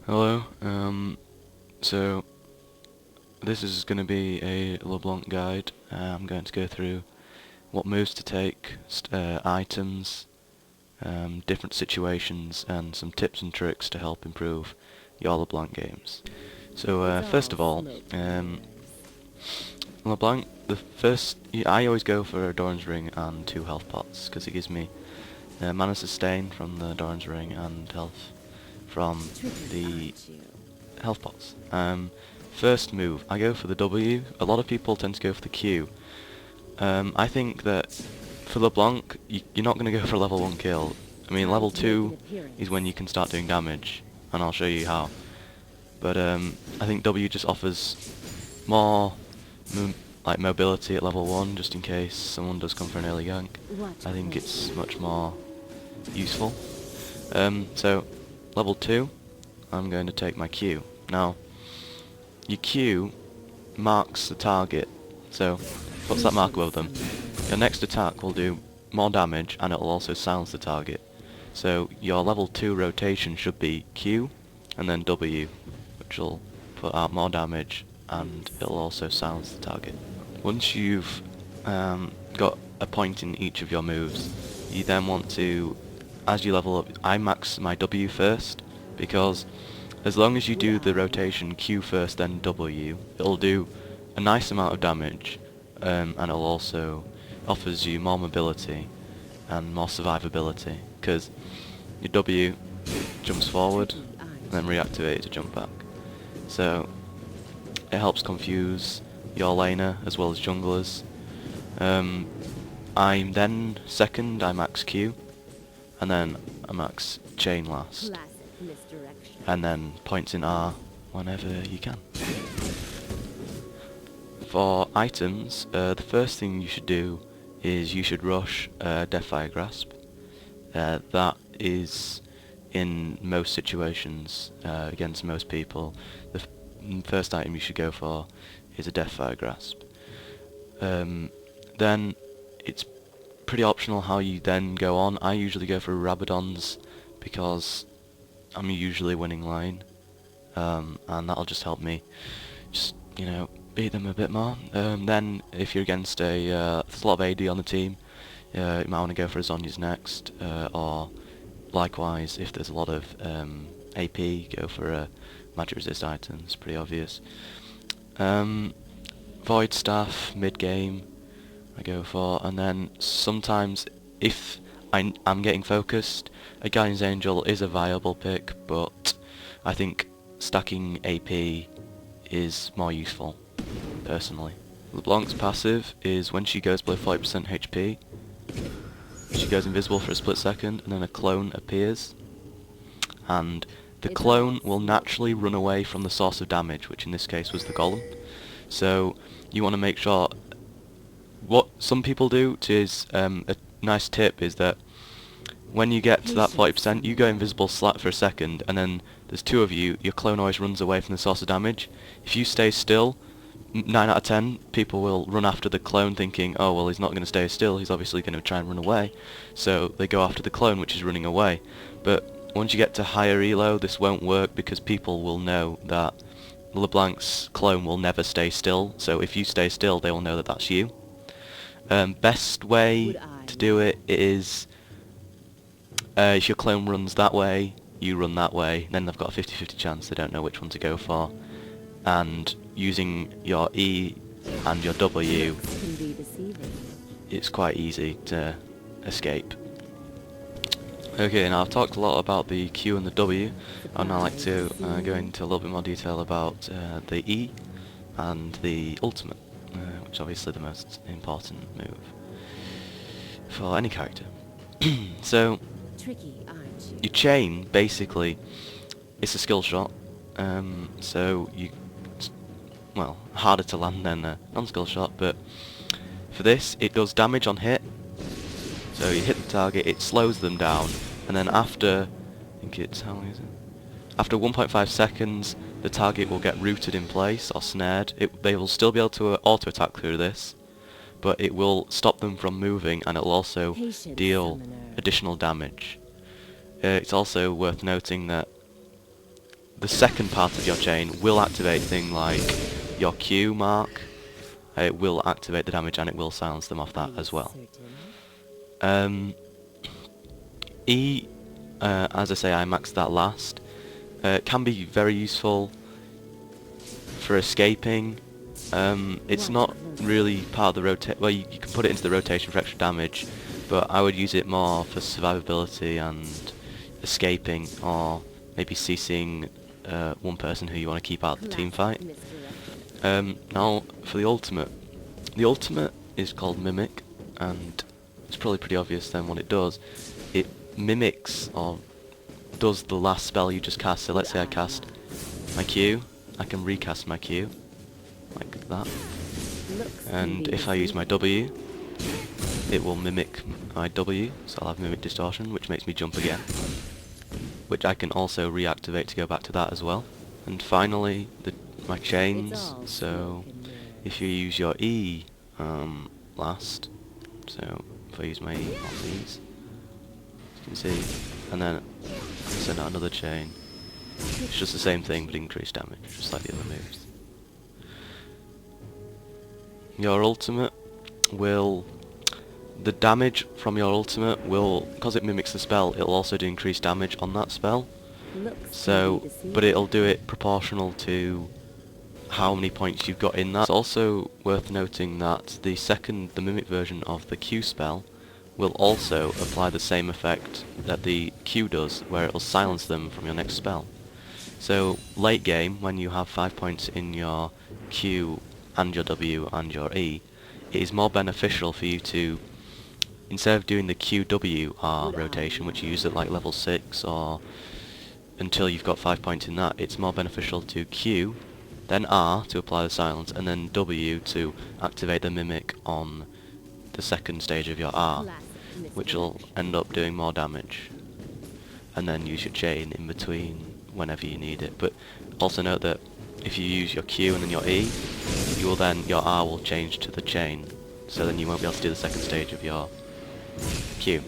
Hello, so this is going to be a LeBlanc guide. I'm going to go through what moves to take, items, different situations, and some tips and tricks to help improve your LeBlanc games. So first of all, LeBlanc, I always go for a Doran's Ring and 2 health pots, because it gives me mana sustain from the Doran's Ring and health from the health pots. First move, I go for the W. A lot of people tend to go for the Q. I think that for LeBlanc, you're not going to go for a level 1 kill. I mean, level 2 is when you can start doing damage, and I'll show you how. But I think W just offers more mobility at level 1, just in case someone does come for an early gank. I think it's much more useful. So, level 2, I'm going to take my Q. Now, your Q marks the target, so puts that mark above them. Your next attack will do more damage, and it will also silence the target. So your level 2 rotation should be Q, and then W, which will put out more damage, and it will also silence the target. Once you've got a point in each of your moves, you then want to, as you level up, I max my W first, because as long as you do the rotation Q first then W, it'll do a nice amount of damage, and it'll also offers you more mobility and more survivability, because your W jumps forward and then reactivate to jump back. So it helps confuse your laner as well as junglers. I'm then second, I max Q, and then I max chain last, and then points in R whenever you can. For items, the first thing you should do is you should rush Deathfire Grasp. That is, in most situations, against most people, the first item you should go for is a Deathfire Grasp. Then it's pretty optional how you then go on. I usually go for Rabadons because I'm usually winning line, and that'll just help me beat them a bit more. Then if you're against there's a lot of AD on the team, you might want to go for a Zhonya's next, or likewise if there's a lot of AP, go for a magic resist item. It's pretty obvious. Void Staff mid game I go for, and then sometimes if I'm getting focused, a Guardian's Angel is a viable pick, but I think stacking AP is more useful, personally. LeBlanc's passive is when she goes below 40% HP, she goes invisible for a split second, and then a clone appears, and the clone will naturally run away from the source of damage, which in this case was the golem. So you want to make sure. What some people do is a nice tip is that when you get to that 40%, you go invisible for a second, and then there's 2 of you, your clone always runs away from the source of damage. If you stay still, 9 out of 10 people will run after the clone thinking, oh well, he's not going to stay still, he's obviously going to try and run away. So they go after the clone, which is running away. But once you get to higher elo, this won't work, because people will know that LeBlanc's clone will never stay still, so if you stay still, they will know that that's you. Best way to do it is if your clone runs that way, you run that way, then they've got a 50-50 chance they don't know which one to go for, and using your E and your W, it's quite easy to escape. Okay, now I've talked a lot about the Q and the W. I'd now like to go into a little bit more detail about the E and the ultimate, which is obviously the most important move for any character. So, your chain, basically, it's a skill shot, so harder to land than a non-skill shot, but for this, it does damage on hit, so you hit the target, it slows them down, and then after, I think it's, how long is it? After 1.5 seconds, the target will get rooted in place, or snared. They will still be able to auto-attack through this, but it will stop them from moving, and it will also deal additional damage. It's also worth noting that the second part of your chain will activate thing like your Q mark. It will activate the damage and it will silence them off that as well. E, as I say, I maxed that last. Can be very useful for escaping. It's not really part of the rotate. Well, you can put it into the rotation for extra damage, but I would use it more for survivability and escaping, or maybe CCing one person who you want to keep out of the team fight. Now for the ultimate. The ultimate is called Mimic, and it's probably pretty obvious then what it does. It mimics or does the last spell you just cast. So let's say I cast my Q, I can recast my Q like that, and if I use my W, it will mimic my W, so I'll have Mimic Distortion, which makes me jump again, which I can also reactivate to go back to that as well. And finally, my chains. So if you use your E last, so if I use my E off these, you can see, and then send out another chain. It's just the same thing but increased damage, just like the other moves. Your ultimate will... the damage from your ultimate will, because it mimics the spell, it'll also do increased damage on that spell. So, but it'll do it proportional to how many points you've got in that. It's also worth noting that the mimic version of the Q spell will also apply the same effect that the Q does, where it will silence them from your next spell. So late game, when you have 5 points in your Q and your W and your E, it is more beneficial for you to, instead of doing the QWR rotation, which you use at like level 6 or until you've got 5 points in that, it's more beneficial to Q, then R to apply the silence, and then W to activate the mimic on the second stage of your R, which will end up doing more damage. And then use your chain in between whenever you need it. But also note that if you use your Q and then your E, your R will change to the chain, so then you won't be able to do the second stage of your Q.